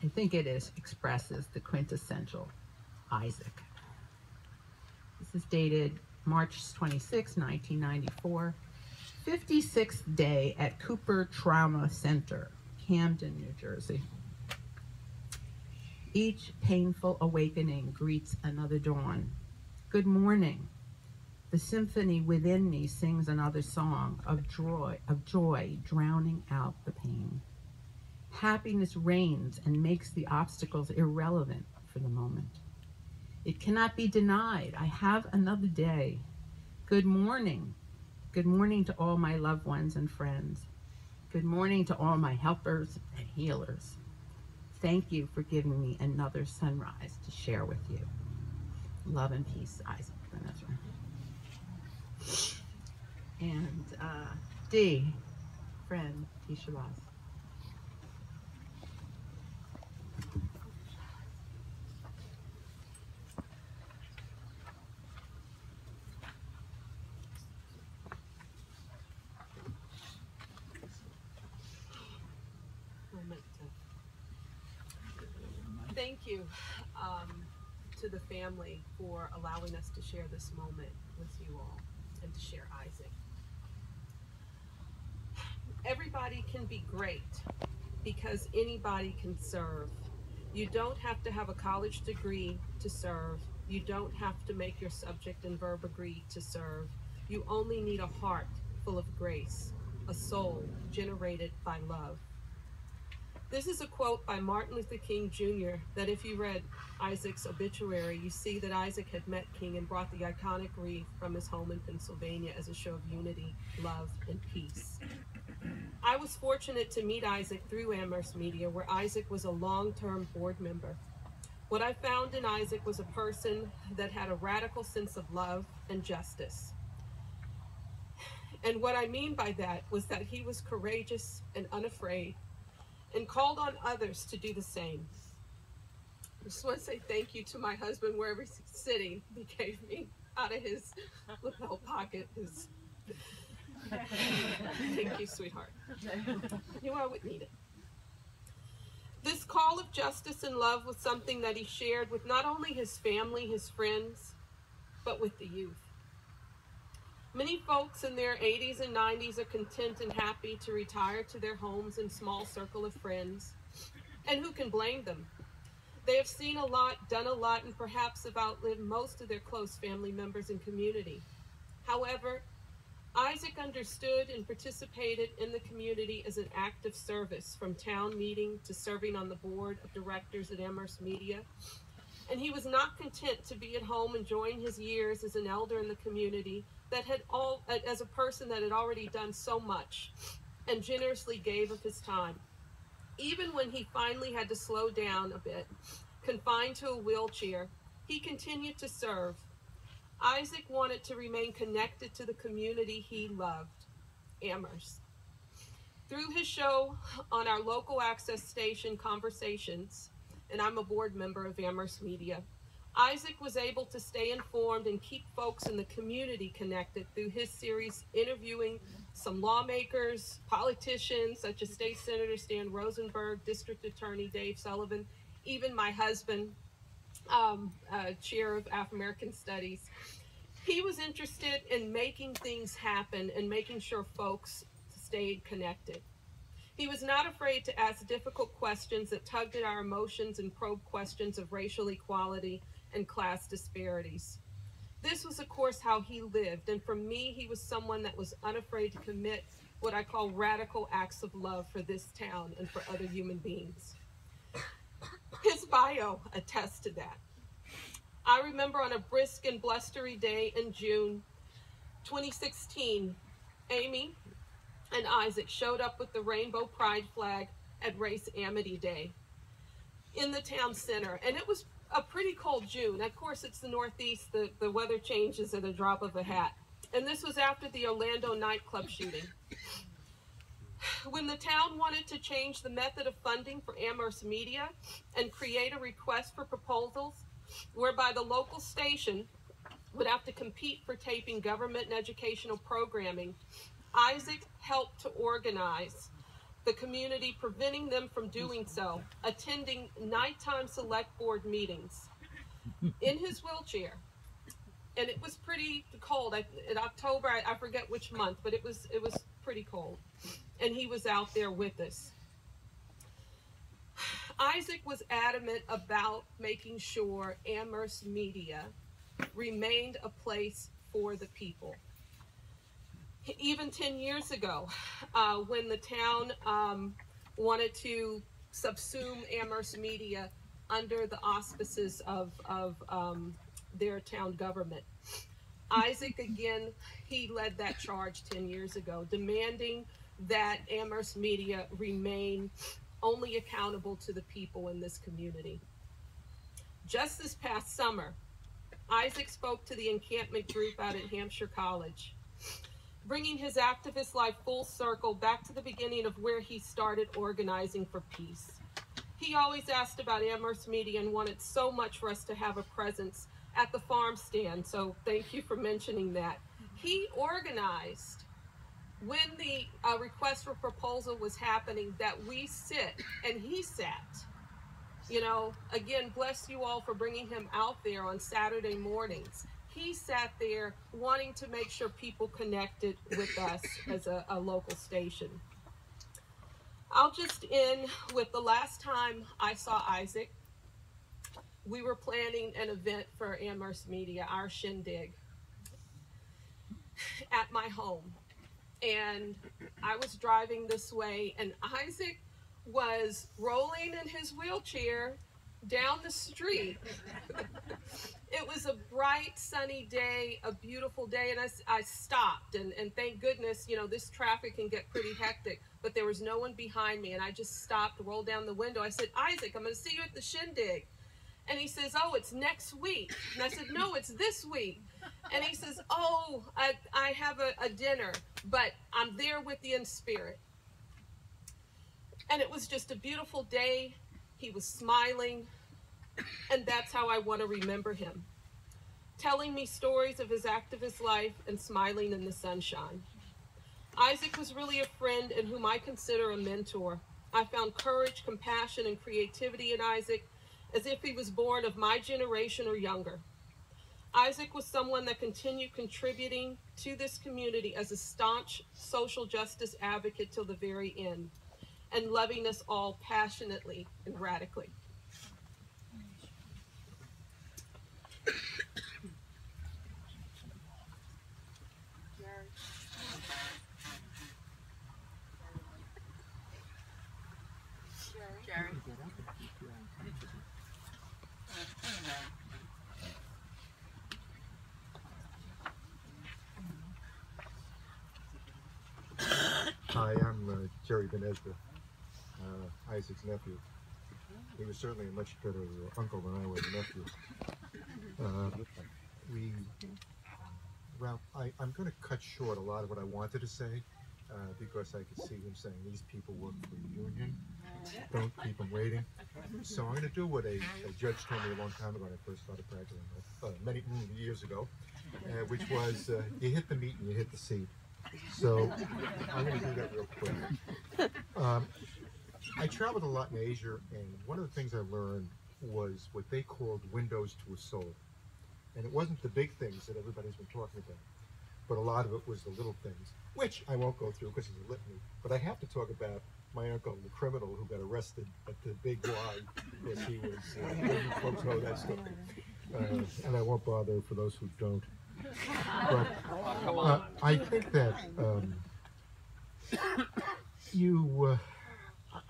I think it expresses the quintessential Isaac. This is dated March 26, 1994, 56th day at Cooper Trauma Center, Camden, New Jersey. Each painful awakening greets another dawn. Good morning. The symphony within me sings another song of joy, drowning out the pain. Happiness reigns and makes the obstacles irrelevant for the moment. It cannot be denied. I have another day. Good morning. Good morning to all my loved ones and friends. Good morning to all my helpers and healers. Thank you for giving me another sunrise to share with you. Love and peace, Isaac Ben Ezra. And D, friend Tisha Ross. Thank you to the family for allowing us to share this moment with you all and to share Isaac. Everybody can be great because anybody can serve. You don't have to have a college degree to serve. You don't have to make your subject and verb agree to serve. You only need a heart full of grace, a soul generated by love. This is a quote by Martin Luther King Jr. that if you read Isaac's obituary, you see that Isaac had met King and brought the iconic wreath from his home in Pennsylvania as a show of unity, love, and peace. I was fortunate to meet Isaac through Amherst Media, where Isaac was a long-term board member. What I found in Isaac was a person that had a radical sense of love and justice. And what I mean by that was that he was courageous and unafraid and called on others to do the same. I just want to say thank you to my husband, wherever he's sitting. He gave me out of his lapel pocket his... Thank you, sweetheart. You know I would need it. This call of justice and love was something that he shared with not only his family, his friends, but with the youth. Many folks in their 80s and 90s are content and happy to retire to their homes and small circle of friends. And who can blame them? They have seen a lot, done a lot, and perhaps have outlived most of their close family members and community. However, Isaac understood and participated in the community as an act of service, from town meeting to serving on the board of directors at Amherst Media. And he was not content to be at home enjoying his years as an elder in the community that had as a person that had already done so much and generously gave of his time. Even when he finally had to slow down a bit, confined to a wheelchair, he continued to serve. Isaac wanted to remain connected to the community he loved, Amherst. Through his show on our local access station, Conversations, and I'm a board member of Amherst Media, Isaac was able to stay informed and keep folks in the community connected through his series interviewing some lawmakers, politicians such as State Senator Stan Rosenberg, District Attorney Dave Sullivan, even my husband, Chair of Afro-American Studies. He was interested in making things happen and making sure folks stayed connected. He was not afraid to ask difficult questions that tugged at our emotions and probed questions of racial equality and class disparities. This was, of course, how he lived, and for me, he was someone that was unafraid to commit what I call radical acts of love for this town and for other human beings. His bio attests to that. I remember on a brisk and blustery day in June 2016, Amy and Isaac showed up with the Rainbow Pride flag at Race Amity Day in the town center, and it was a pretty cold June. Of course, it's the Northeast, the weather changes at a drop of a hat. And this was after the Orlando nightclub shooting. When the town wanted to change the method of funding for Amherst Media and create a request for proposals whereby the local station would have to compete for taping government and educational programming, Isaac helped to organize the community preventing them from doing so, attending nighttime select board meetings in his wheelchair. And it was pretty cold. In October, I forget which month, but it was pretty cold. And he was out there with us. Isaac was adamant about making sure Amherst Media remained a place for the people. Even 10 years ago, when the town wanted to subsume Amherst Media under the auspices of their town government, Isaac, again, he led that charge 10 years ago, demanding that Amherst Media remain only accountable to the people in this community. Just this past summer, Isaac spoke to the encampment group out at Hampshire College, bringing his activist life full circle back to the beginning of where he started organizing for peace. He always asked about Amherst Media and wanted so much for us to have a presence at the farm stand, so thank you for mentioning that. He organized, when the request for proposal was happening, that we sit, and he sat. You know, again, bless you all for bringing him out there on Saturday mornings. He sat there wanting to make sure people connected with us as a local station. I'll just end with the last time I saw Isaac. We were planning an event for Amherst Media, our shindig, at my home. And I was driving this way, and Isaac was rolling in his wheelchair down the street. It was a bright, sunny day, a beautiful day, and I stopped, and thank goodness, you know, this traffic can get pretty hectic, but there was no one behind me, and I just stopped, rolled down the window. I said, Isaac, I'm going to see you at the shindig. And he says, oh, it's next week. And I said, no, it's this week. And he says, oh, I have a dinner, but I'm there with you in spirit. And it was just a beautiful day. He was smiling, and that's how I want to remember him. Telling me stories of his activist life and smiling in the sunshine. Isaac was really a friend and whom I consider a mentor. I found courage, compassion, and creativity in Isaac, as if he was born of my generation or younger. Isaac was someone that continued contributing to this community as a staunch social justice advocate till the very end, and loving us all passionately and radically. Jerry. Hi, I'm Jerry Ben Ezra, Isaac's nephew. He was certainly a much better uncle than I was a nephew. I'm going to cut short a lot of what I wanted to say because I could see him saying these people work for the union. Don't keep them waiting. So I'm going to do what a judge told me a long time ago when I first started practicing, many years ago, which was you hit the meat and you hit the seed. So I'm going to do that real quick. I traveled a lot in Asia, and one of the things I learned was what they called windows to a soul. And it wasn't the big things that everybody's been talking about, but a lot of it was the little things, which I won't go through because it's a litany. But I have to talk about my uncle, the criminal who got arrested at the Big Y because he was, folks know that story. And I won't bother for those who don't. But I think that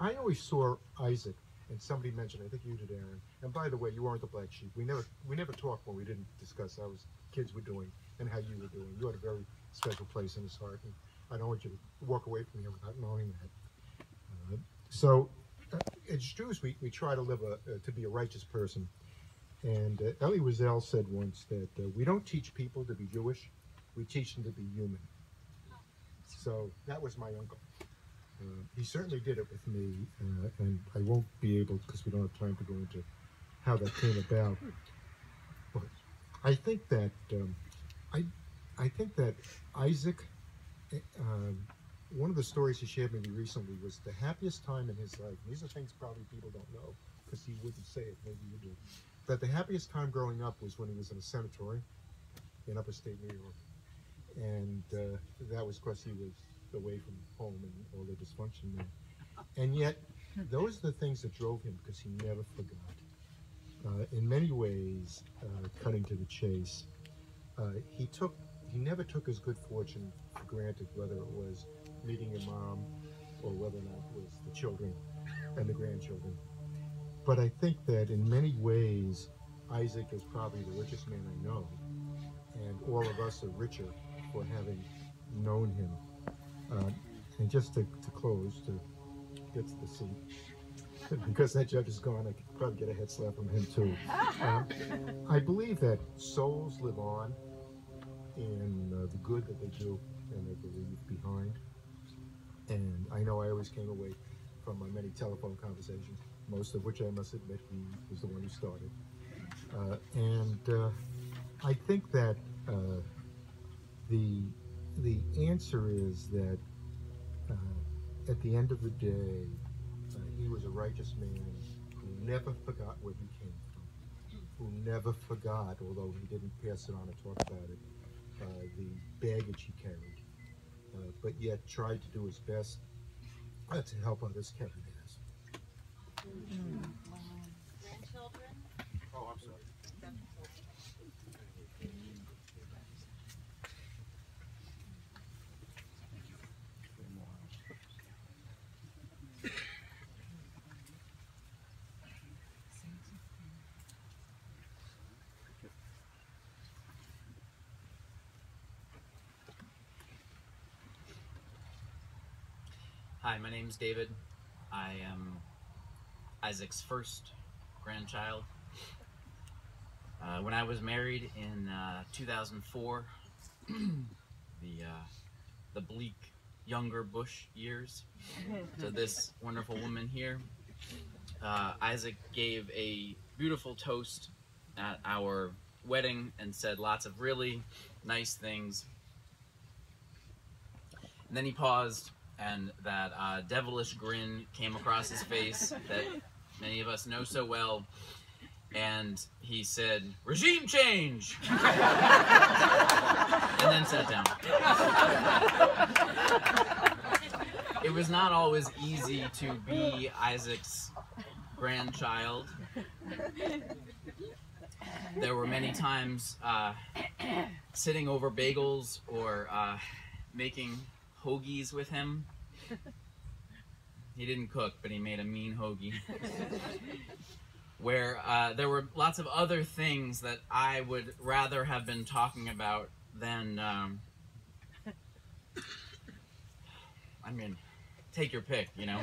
I always saw Isaac, and somebody mentioned, I think you did, Aaron, and by the way, you weren't the black sheep. We never talked when we didn't discuss how his kids were doing and how you were doing. You had a very special place in his heart, and I don't want you to walk away from here without knowing that. So as Jews, we try to live to be a righteous person. And Elie Wiesel said once that we don't teach people to be Jewish, we teach them to be human. So that was my uncle. He certainly did it with me, and I won't be able, because we don't have time to go into how that came about. But I think that I think that Isaac one of the stories he shared with me recently was the happiest time in his life. And these are things probably people don't know because he wouldn't say it. Maybe you do. That the happiest time growing up was when he was in a sanatorium in upstate New York, and that was because he was away from home and all the dysfunction there. And yet, those are the things that drove him because he never forgot. In many ways, cutting to the chase, he never took his good fortune for granted, whether it was meeting your mom or whether or not it was the children and the grandchildren. But I think that in many ways, Isaac is probably the richest man I know, and all of us are richer for having known him. And just to close, to get to the seat, because that judge is gone, I could probably get a head slap from him too. I believe that souls live on in the good that they do and that they leave behind. And I know I always came away from my many telephone conversations, most of which I must admit he was the one who started. I think that the answer is that at the end of the day, he was a righteous man who never forgot where he came from, who never forgot, although he didn't pass it on or talk about it, the baggage he carried, but yet tried to do his best to help others carry theirs. Grandchildren? Oh, I'm sorry. Hi, my name's David. I am Isaac's first grandchild. When I was married in 2004, the bleak younger Bush years, to this wonderful woman here, Isaac gave a beautiful toast at our wedding and said lots of really nice things. And then he paused, and that devilish grin came across his face that many of us know so well, and he said, "Regime change!" and then sat down. It was not always easy to be Isaac's grandchild. There were many times sitting over bagels or making hoagies with him. He didn't cook, but he made a mean hoagie. Where there were lots of other things that I would rather have been talking about than, I mean, take your pick, you know?